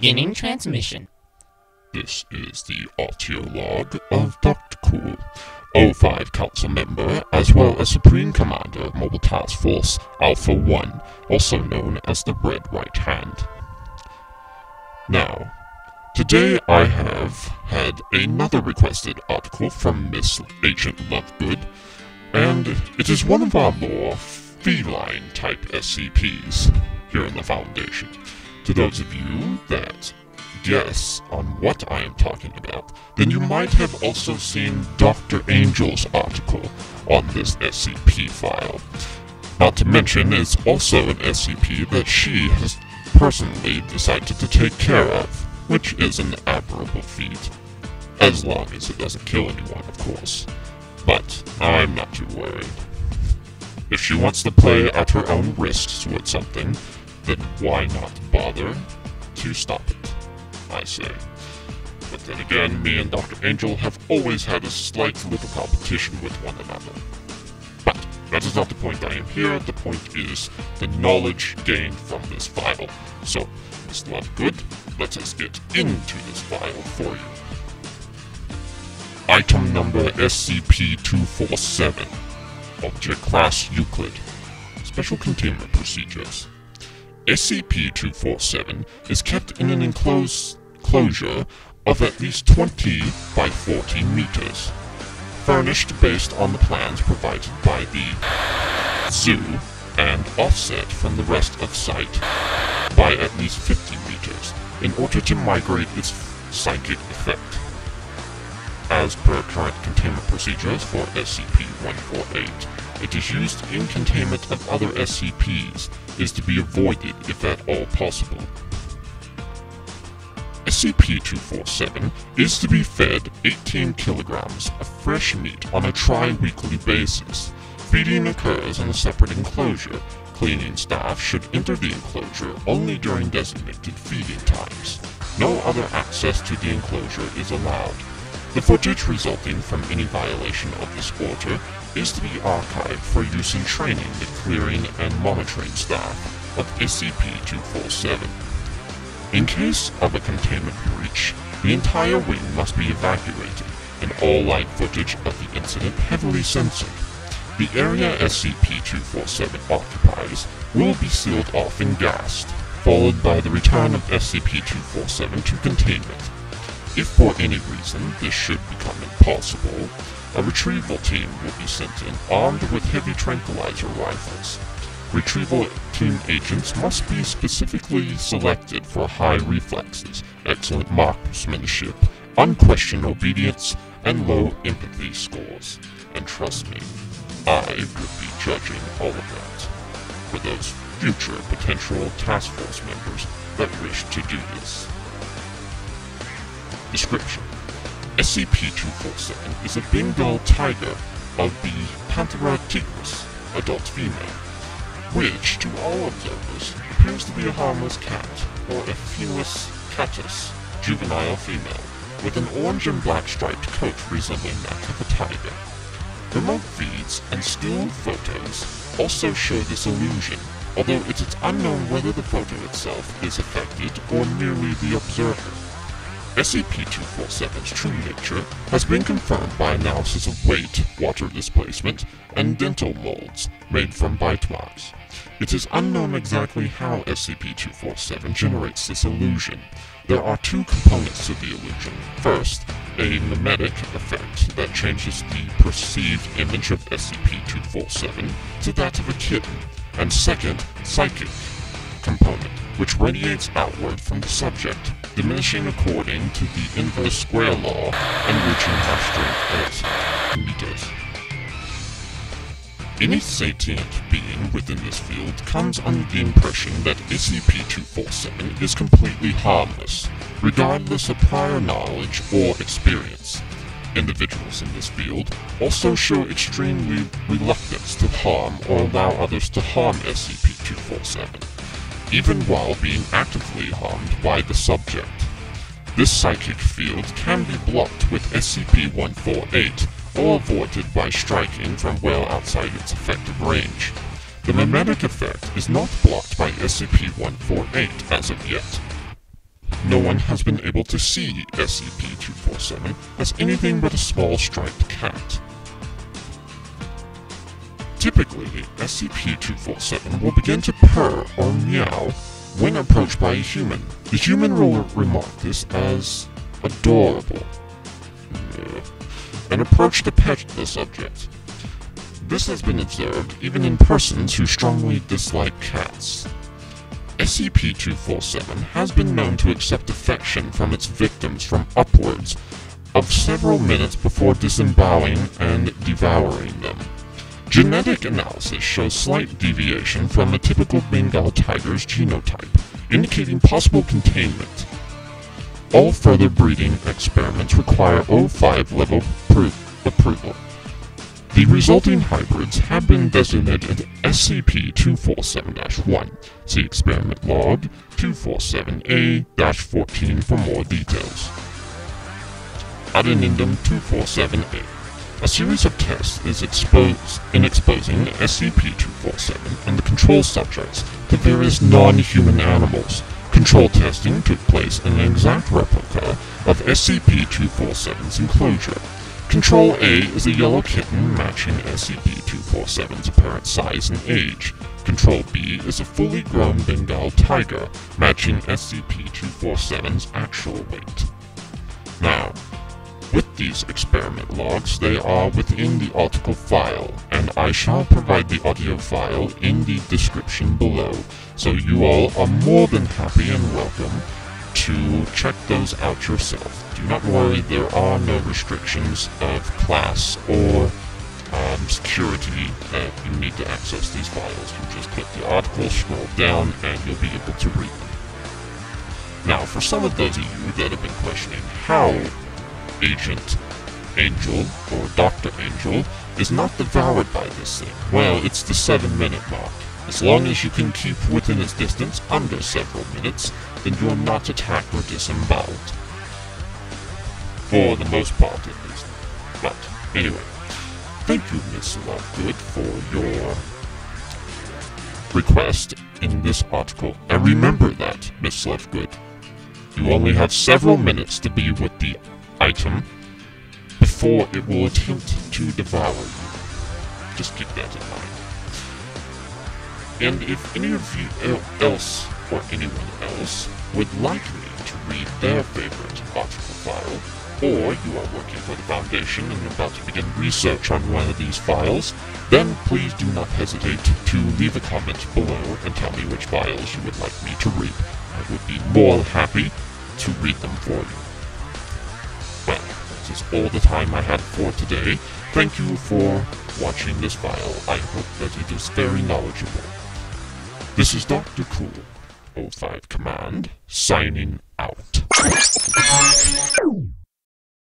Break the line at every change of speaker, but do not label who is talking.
Beginning transmission.
This is the audio log of Dr. Cool, O5 Council member, as well as Supreme Commander of Mobile Task Force Alpha 1, also known as the Red Right Hand. Now, today I have had another requested article from Miss Agent Lovegood, and it is one of our more feline-type SCPs here in the Foundation. To those of you that guess on what I am talking about, then you might have also seen Dr. Angel's article on this SCP file. Not to mention, it's also an SCP that she has personally decided to take care of, which is an admirable feat. As long as it doesn't kill anyone, of course. But I'm not too worried. If she wants to play at her own risks with something, then why not bother to stop it, I say. But then again, me and Dr. Angel have always had a slight little competition with one another. But that is not the point I am here. The point is the knowledge gained from this file. So, Miss Lovegood, let us get into this file for you. Item number SCP-247. Object Class Euclid. Special Containment Procedures. SCP-247 is kept in an enclosure of at least 20 by 40 meters, furnished based on the plans provided by the zoo and offset from the rest of site by at least 50 meters in order to migrate its psychic effect. As per current containment procedures for SCP-148, it is used in containment of other SCPs, is to be avoided if at all possible. SCP-247 is to be fed 18 kilograms of fresh meat on a tri-weekly basis. Feeding occurs in a separate enclosure. Cleaning staff should enter the enclosure only during designated feeding times. No other access to the enclosure is allowed. The footage resulting from any violation of this order is to be archived for use in training the clearing and monitoring staff of SCP-247. In case of a containment breach, the entire wing must be evacuated, and all live footage of the incident heavily censored. The area SCP-247 occupies will be sealed off and gassed, followed by the return of SCP-247 to containment. If for any reason this should become impossible, a retrieval team will be sent in armed with heavy tranquilizer rifles. Retrieval team agents must be specifically selected for high reflexes, excellent marksmanship, unquestioned obedience, and low empathy scores. And trust me, I would be judging all of that for those future potential task force members that wish to do this. Description: SCP-247 is a Bengal tiger of the Panthera tigris, adult female, which, to all observers, appears to be a harmless cat, or a Felis catus, juvenile female, with an orange and black striped coat resembling that of a tiger. Remote feeds and still photos also show this illusion, although it is unknown whether the photo itself is affected or merely the observer. SCP-247's true nature has been confirmed by analysis of weight, water displacement, and dental molds made from bite marks. It is unknown exactly how SCP-247 generates this illusion. There are two components to the illusion. First, a mimetic effect that changes the perceived image of SCP-247 to that of a kitten, and second, psychic component, which radiates outward from the subject, diminishing according to the inverse square law and reaching half strength as meters. Any sentient being within this field comes under the impression that SCP-247 is completely harmless, regardless of prior knowledge or experience. Individuals in this field also show extremely reluctance to harm or allow others to harm SCP-247, even while being actively harmed by the subject. This psychic field can be blocked with SCP-148, or avoided by striking from well outside its effective range. The mimetic effect is not blocked by SCP-148 as of yet. no one has been able to see SCP-247 as anything but a small striped cat. Typically, SCP-247 will begin to purr or meow when approached by a human. The human will remark this as adorable and approach to pet the subject. This has been observed even in persons who strongly dislike cats. SCP-247 has been known to accept affection from its victims from upwards of several minutes before disemboweling and devouring them. Genetic analysis shows slight deviation from a typical Bengal tiger's genotype, indicating possible containment. All further breeding experiments require O5 level approval. The resulting hybrids have been designated SCP-247-1. See experiment log 247A-14 for more details. Addendum 247A. A series of tests is exposing SCP-247 and the control subjects to various non-human animals. Control testing took place in an exact replica of SCP-247's enclosure. Control A is a yellow kitten matching SCP-247's apparent size and age. Control B is a fully grown Bengal tiger matching SCP-247's actual weight. Now, with these experiment logs, they are within the article file, and I shall provide the audio file in the description below, so you all are more than happy and welcome to check those out yourself. Do not worry, there are no restrictions of class or security that you need to access these files. You just click the article, scroll down, and you'll be able to read them. Now, for some of those of you that have been questioning how Agent Angel, or Dr. Angel, is not devoured by this thing, well, it's the 7-minute mark. As long as you can keep within its distance under several minutes, then you're not attacked or disemboweled. For the most part, at least. But, anyway, thank you, Miss Lovegood, for your request in this article. And remember that, Miss Lovegood, you only have several minutes to be with the item before it will attempt to devour you. Just keep that in mind. And if any of you else, or anyone else, would like me to read their favorite article file, or you are working for the Foundation and about to begin research on one of these files, then please do not hesitate to leave a comment below and tell me which files you would like me to read. I would be more happy to read them for you. Well, this is all the time I had for today. Thank you for watching this file. I hope that it is very knowledgeable. This is Dr. Cool, O5 Command, signing out.